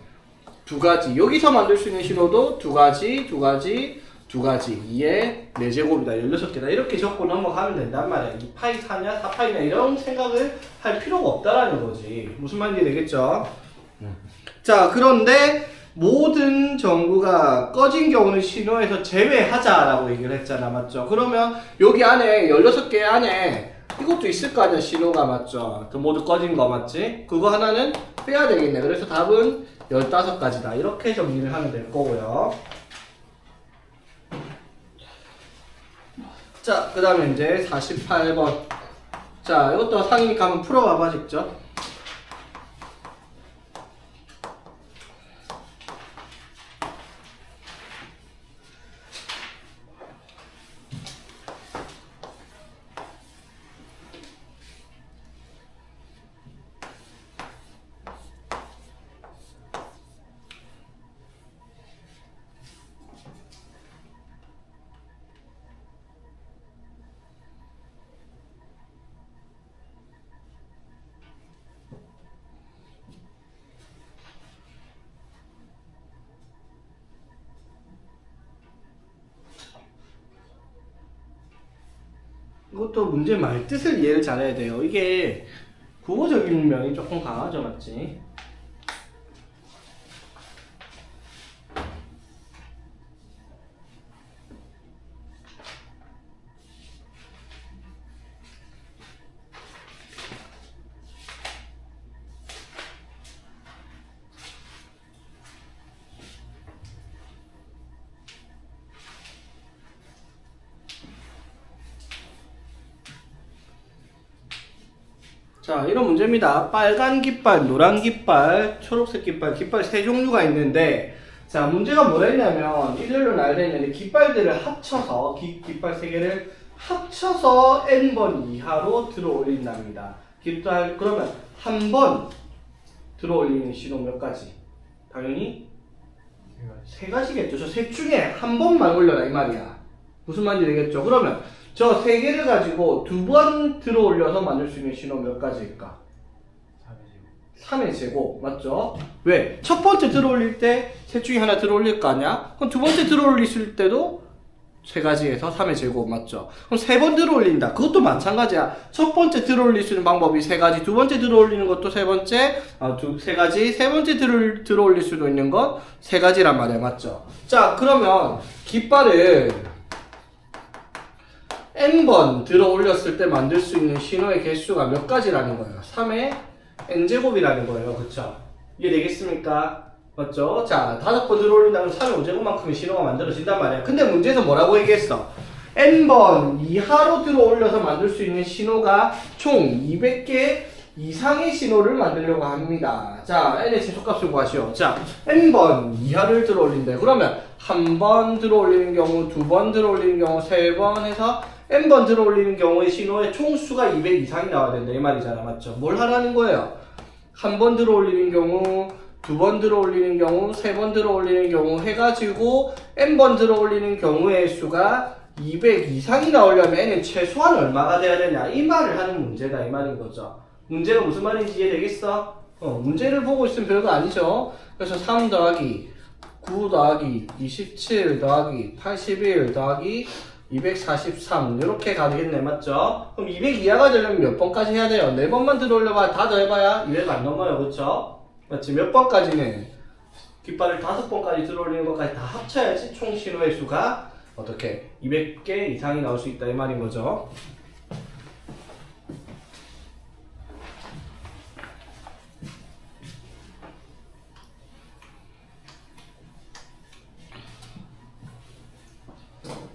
2가지. 여기서 만들 수 있는 신호도 2가지, 2가지, 2가지. 2의 4제곱이다. 16개다. 이렇게 적고 넘어가면 된단 말이야. 2파이 4냐, 4파이냐 이런 생각을 할 필요가 없다라는 거지. 무슨 말인지 되겠죠? 자, 그런데 모든 전구가 꺼진 경우는 신호에서 제외하자라고 얘기를 했잖아. 맞죠? 그러면 여기 안에 16개 안에 이것도 있을 거 아니야, 신호가. 맞죠? 그 모두 꺼진 거 맞지? 그거 하나는 빼야 되겠네. 그래서 답은 15가지다. 이렇게 정리를 하면 될 거고요. 자, 그 다음에 이제 48번. 자, 이것도 상이니까 한번 풀어봐봐, 직접. 이것도 문제 말 뜻을 이해를 잘해야 돼요. 이게 국어적인 면이 조금 강하죠, 맞지? 자, 이런 문제입니다. 빨간 깃발, 노란 깃발, 초록색 깃발, 깃발 3종류가 있는데, 자, 문제가 뭐라 했냐면, 일렬로 나열되어 있는데, 깃발들을 합쳐서, 깃발 3개를 합쳐서 n번 이하로 들어 올린답니다. 깃발, 그러면 한 번 들어 올리는 신호 몇 가지? 당연히 3가지겠죠. 저 셋 중에 한 번만 올려라, 이 말이야. 무슨 말인지 되겠죠? 그러면, 저 3개를 가지고 2번 들어 올려서 만들 수 있는 신호 몇 가지일까? 3의 제곱. 맞죠? 왜? 첫 번째 들어 올릴 때 셋 중에 하나 들어 올릴 거 아니야? 그럼 두 번째 들어 올리실 때도 3가지에서 3의 제곱. 맞죠? 그럼 3번 들어 올린다. 그것도 마찬가지야. 첫 번째 들어 올릴 수 있는 방법이 3가지, 두 번째 들어 올리는 것도 3번째, 3가지, 세 번째 들어 올릴 수도 있는 건 3가지란 말이야. 맞죠? 자, 그러면 깃발을 n번 들어 올렸을 때 만들 수 있는 신호의 개수가 몇 가지라는 거예요? 3의 n제곱이라는 거예요. 그쵸? 이해되겠습니까? 맞죠? 자, 5번 들어 올린다면 3의 5제곱만큼의 신호가 만들어진단 말이야. 근데 문제에서 뭐라고 얘기했어? n번 이하로 들어 올려서 만들 수 있는 신호가 총 200개 이상의 신호를 만들려고 합니다. 자, n의 최소값을 구하시오. 자, n번 이하를 들어 올린대. 그러면 한 번 들어 올리는 경우, 2번 들어 올리는 경우, 3번 해서 n번 들어 올리는 경우의 신호의 총수가 200 이상이 나와야 된다. 이 말이잖아. 맞죠? 뭘 하라는 거예요? 한 번 들어 올리는 경우, 2번 들어 올리는 경우, 3번 들어 올리는 경우 해가지고 n번 들어 올리는 경우의 수가 200 이상이 나오려면 n은 최소한 얼마가 돼야 되냐? 이 말을 하는 문제다. 이 말인 거죠. 문제가 무슨 말인지 이해되겠어? 문제를 보고 있으면 별거 아니죠. 그래서 3 더하기 9 더하기 27 더하기 81 더하기 243 이렇게 가겠네. 맞죠? 그럼 200 이하가 되려면 몇 번까지 해야 돼요? 4번만 들어올려봐. 다 더해봐야 200 안 넘어요. 그쵸? 맞지? 몇 번까지는? 깃발을 5번까지 들어올리는 것까지 다 합쳐야지 총 신호의 수가 어떻게 200개 이상이 나올 수 있다. 이 말인 거죠.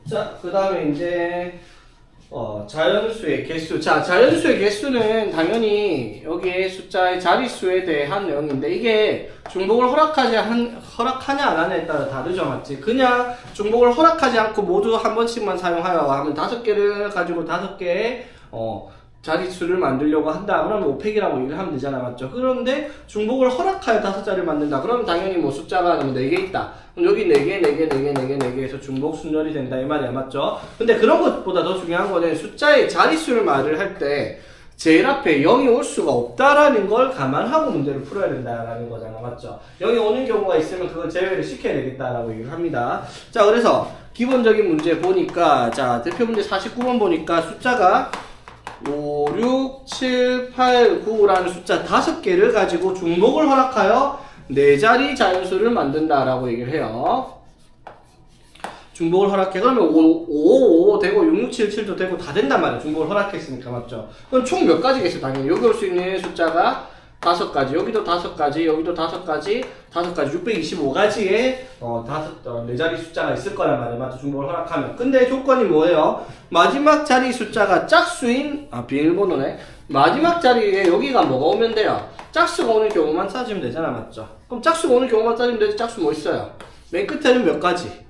자, 그 다음에 이제 자연수의 개수. 자, 자연수의 개수는 당연히 여기에 숫자의 자릿수에 대한 내용인데, 이게 중복을 허락하냐 안 하냐에 따라 다르죠, 맞지? 그냥 중복을 허락하지 않고 모두 한 번씩만 사용하여 하면 5개를 가지고 5개의 자릿수를 만들려고 한다. 그러면 5팩이라고 얘기를 하면 되잖아, 맞죠? 그런데 중복을 허락하여 5자리를 만든다. 그러면 당연히 뭐 숫자가 4개 있다. 그럼 여기 4개, 4개, 4개, 4개, 4개 해서 중복 순절이 된다 이 말이야, 맞죠? 근데 그런 것보다 더 중요한 거는 숫자의 자릿수를 말을 할 때 제일 앞에 0이 올 수가 없다라는 걸 감안하고 문제를 풀어야 된다라는 거잖아, 맞죠? 0이 오는 경우가 있으면 그걸 제외를 시켜야 되겠다라고 얘기를 합니다. 자, 그래서 기본적인 문제 보니까, 자, 대표 문제 49번 보니까 숫자가 5, 6, 7, 8, 9라는 숫자 5개를 가지고 중복을 허락하여 4자리 자연수를 만든다라고 얘기를 해요. 중복을 허락해. 그러면 5 되고 6, 6, 7, 7도 되고 다 된단 말이야. 중복을 허락했으니까, 맞죠? 그럼 총 몇 가지겠어, 당연히. 여기 올 수 있는 숫자가 5가지, 여기도 5가지, 여기도 5가지, 5가지, 625가지의 4자리 숫자가 있을 거란 말이야, 맞죠? 중복을 허락하면. 근데 조건이 뭐예요? 마지막 자리 숫자가 짝수인, 비밀번호네. 마지막 자리에 여기가 뭐가 오면 돼요? 짝수가 오는 경우만 따지면 되잖아, 맞죠? 그럼 짝수가 오는 경우만 따지면 되지. 짝수 뭐 있어요? 맨 끝에는 몇 가지?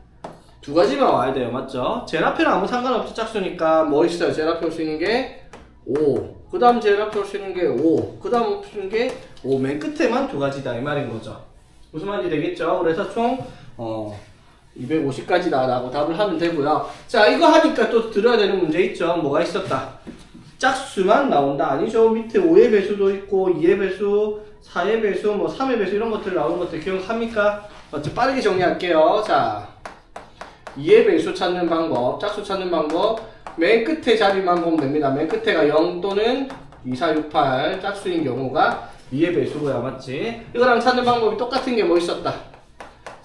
2가지만 와야 돼요, 맞죠? 제일 앞에는 아무 상관없이 짝수니까 뭐 있어요? 제일 앞에 올 수 있는 게 5. 그 다음 제일 앞에 올 수 있는 게 5. 그 다음 올 수 있는 게 5. 맨 끝에만 2가지다 이 말인 거죠. 무슨 말인지 되겠죠? 그래서 총 250가지다 라고 답을 하면 되고요. 자, 이거 하니까 또 들어야 되는 문제 있죠? 뭐가 있었다? 짝수만 나온다. 아니죠? 밑에 5의 배수도 있고 2의 배수, 4의 배수, 뭐 3의 배수 이런 것들 나오는 것들 기억합니까? 빠르게 정리할게요. 자, 2의 배수 찾는 방법, 짝수 찾는 방법, 맨 끝에 자리만 보면 됩니다. 맨 끝에가 0 또는 2, 4, 6, 8 짝수인 경우가 2의 배수고요, 맞지? 이거랑 찾는 방법이 똑같은 게 뭐 있었다?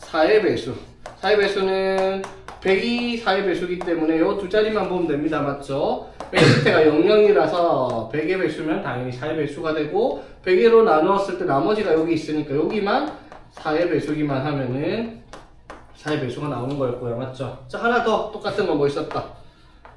4의 배수. 4의 배수는 100이 4의 배수기 때문에 요 2자리만 보면 됩니다, 맞죠? 맨 끝에가 00이라서 100의 배수면 당연히 4의 배수가 되고 100으로 나누었을 때 나머지가 여기 있으니까 여기만 4의 배수기만 하면은 4의 배수가 나오는 거였고요, 맞죠? 자, 하나 더 똑같은 거 뭐 있었다?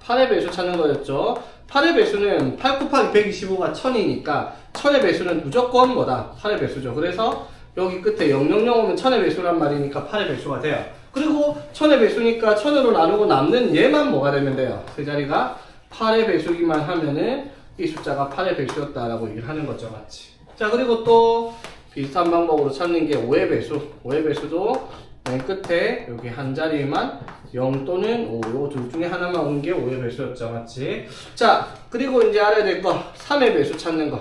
8의 배수 찾는 거였죠. 8의 배수는 8 곱하기 125가 1000이니까 1000의 배수는 무조건 뭐다? 8의 배수죠. 그래서 여기 끝에 000 오면 1000의 배수란 말이니까 8의 배수가 돼요. 그리고 1000의 배수니까 1000으로 나누고 남는 얘만 뭐가 되면 돼요? 세 자리가 8의 배수기만 하면은 이 숫자가 8의 배수였다라고 얘기를 하는 거죠, 맞지? 자, 그리고 또 비슷한 방법으로 찾는 게 5의 배수. 5의 배수도 맨 끝에 여기 한 자리에만 0 또는 5, 요거 둘 중에 하나만 오는 게 5의 배수였죠, 맞지? 자, 그리고 이제 알아야 될 거 3의 배수 찾는 거.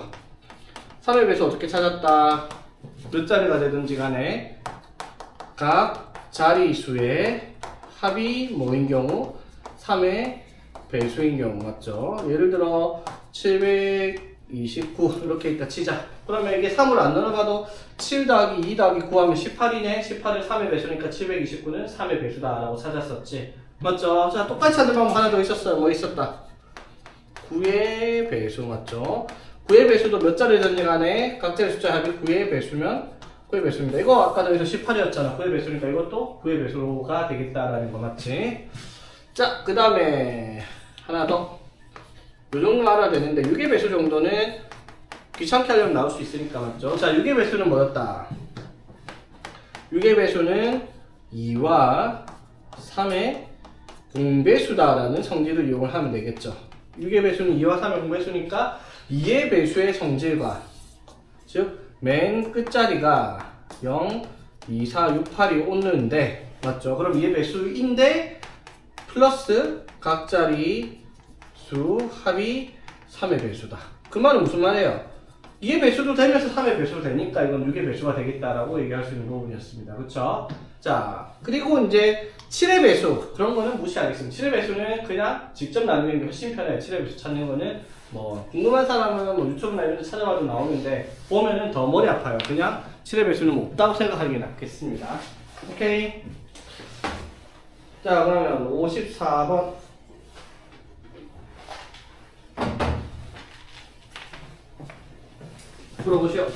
3의 배수 어떻게 찾았다? 몇 자리가 되든지 간에 각 자리수의 합이 뭐인 경우 3의 배수인 경우, 맞죠? 예를 들어 729 이렇게 있다 치자. 그러면 이게 3으로 안 나눠봐도 7 더하기 2 더하기 9 하면 18이네. 18은 3의 배수니까 729는 3의 배수다 라고 찾았었지, 맞죠? 자, 똑같이 찾는 방법 하나 더 있었어요. 뭐 있었다? 9의 배수, 맞죠? 9의 배수도 몇 자리든지 간에 각 자리 숫자 합이 9의 배수면 9의 배수입니다. 이거 아까 여기서 18이었잖아. 9의 배수니까 이것도 9의 배수가 되겠다라는 거, 맞지? 자, 그 다음에 하나 더. 요 정도 알아야 되는데 6의 배수 정도는 귀찮게 하려면 나올 수 있으니까, 맞죠? 자, 6의 배수는 뭐였다? 6의 배수는 2와 3의 공배수다라는 성질을 이용을 하면 되겠죠. 6의 배수는 2와 3의 공배수니까 2의 배수의 성질과, 즉 맨 끝자리가 0, 2, 4, 6, 8이 오는데, 맞죠? 그럼 2의 배수인데 플러스 각 자리 수 합이 3의 배수다. 그 말은 무슨 말이에요? 2의 배수도 되면서 3의 배수도 되니까 이건 6의 배수가 되겠다라고 얘기할 수 있는 부분이었습니다. 그쵸? 자, 그리고 이제 7의 배수. 그런 거는 무시하겠습니다. 7의 배수는 그냥 직접 나누는 게 훨씬 편해요. 7의 배수 찾는 거는 뭐 궁금한 사람은 뭐 유튜브나 이런 데 찾아봐도 나오는데 보면은 더 머리 아파요. 그냥 7의 배수는 없다고 생각하는 게 낫겠습니다. 오케이. 자, 그러면 54번. 풀어보시오.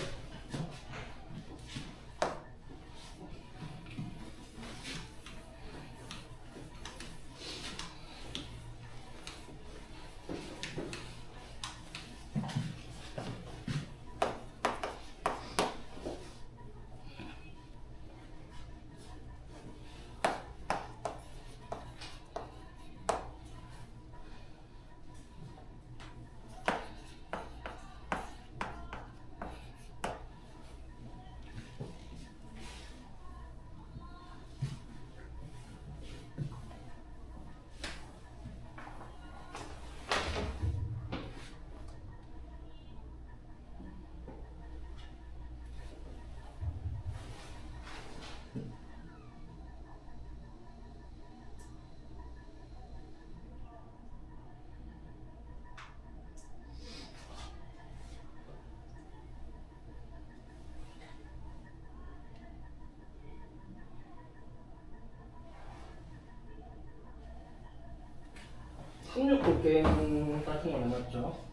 16구 게임 같은 거 해놨죠.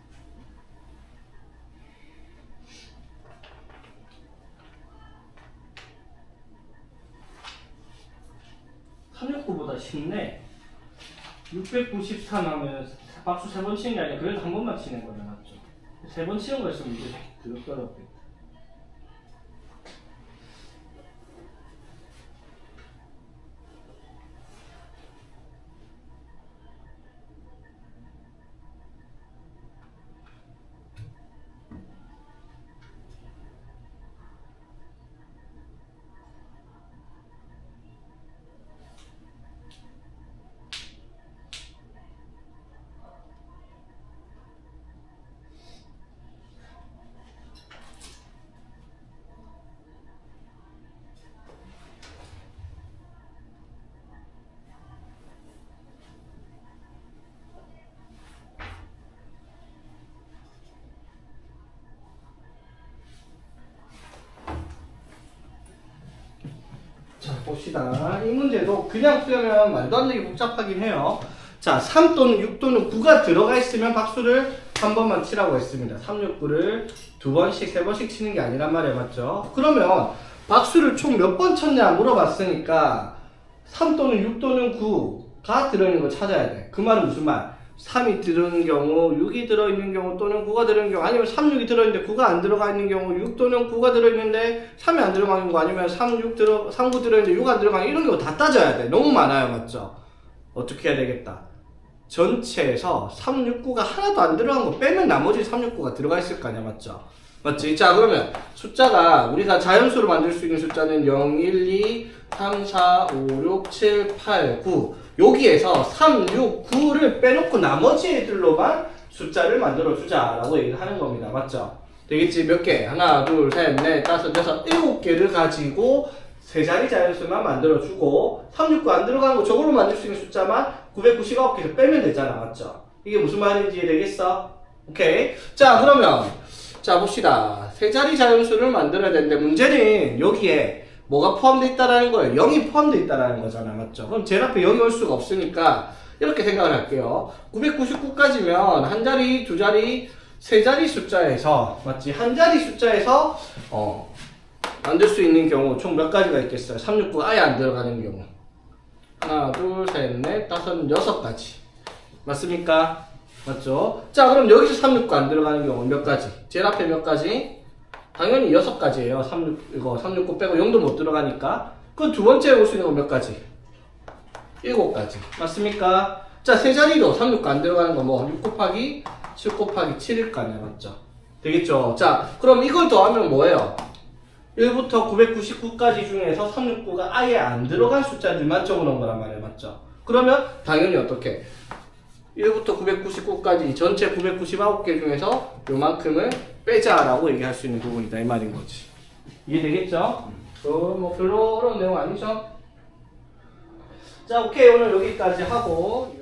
(369보다) 쉽네. 693 하면 박수 3번 치는 게 아니라 그래도 한 번만 치는 거냐, 맞죠? 3번 치는 거였으면 이제 더럽게 어렵겠다. 자, 봅시다. 이 문제도 그냥 쓰면 말도 안 되게 복잡하긴 해요. 자, 3 또는 6 또는 9가 들어가 있으면 박수를 한 번만 치라고 했습니다. 3, 6, 9를 두 번씩, 세 번씩 치는 게 아니란 말이에요. 맞죠? 그러면 박수를 총 몇 번 쳤냐 물어봤으니까 3 또는 6 또는 9가 들어있는 거 찾아야 돼. 그 말은 무슨 말? 3이 들어있는 경우, 6이 들어있는 경우 또는 9가 들어있는 경우, 아니면 3, 6이 들어있는데 9가 안 들어가 있는 경우, 6 또는 9가 들어있는데 3이 안 들어가 있는 거, 아니면 3, 9 들어있는데 6 안 들어가 있는 거, 이런 거 다 따져야 돼. 너무 많아요. 맞죠? 어떻게 해야 되겠다. 전체에서 3, 6, 9가 하나도 안 들어간 거 빼면 나머지 3, 6, 9가 들어가 있을 거 아니야. 맞죠? 맞지? 자, 그러면 숫자가 우리가 자연수로 만들 수 있는 숫자는 0, 1, 2, 3, 4, 5, 6, 7, 8, 9. 여기에서 3, 6, 9를 빼놓고 나머지 애들로만 숫자를 만들어 주자라고 얘기를 하는 겁니다. 맞죠? 되겠지? 몇 개? 하나, 둘, 셋, 넷, 다섯, 여섯, 7개를 가지고 세 자리 자연수만 만들어 주고 3, 6, 9 안 들어가는 거 저걸로 만들 수 있는 숫자만 999개에서 빼면 되잖아. 맞죠? 이게 무슨 말인지 이해되겠어? 오케이. 자, 그러면 자, 봅시다. 세 자리 자연수를 만들어야 되는데 문제는 여기에 뭐가 포함되어 있다라는 거예요. 0이 포함되어 있다라는 거잖아. 맞죠? 그럼 제일 앞에 0이 올 수가 없으니까 이렇게 생각을 할게요. 999까지면 한 자리, 두 자리, 세 자리 숫자에서, 맞지? 한 자리 숫자에서 만들 수 있는 경우 총 몇 가지가 있겠어요? 369가 아예 안 들어가는 경우. 하나, 둘, 셋, 넷, 다섯, 여섯 가지. 맞습니까? 맞죠? 자, 그럼 여기서 369 안 들어가는 경우 몇 가지? 제일 앞에 몇 가지? 당연히 6가지예요. 369 빼고 0도 못 들어가니까. 그 두 번째 올 수 있는 건 몇 가지? 7가지. 맞습니까? 자, 세 자리도 369 안 들어가는 거 뭐 6 곱하기 7 곱하기 7일 거 아니야. 맞죠? 되겠죠? 자, 그럼 이걸 더하면 뭐예요? 1부터 999까지 중에서 369가 아예 안 들어간 숫자들만 적어놓은 거란 말이에요. 맞죠? 그러면 당연히 어떻게? 1부터 999까지 전체 999개 중에서 요만큼을 빼자라고 얘기할 수 있는 부분이다. 이 말인 거지. 이해되겠죠? 뭐 별로 어려운 내용 아니죠? 자, 오케이. 오늘 여기까지 하고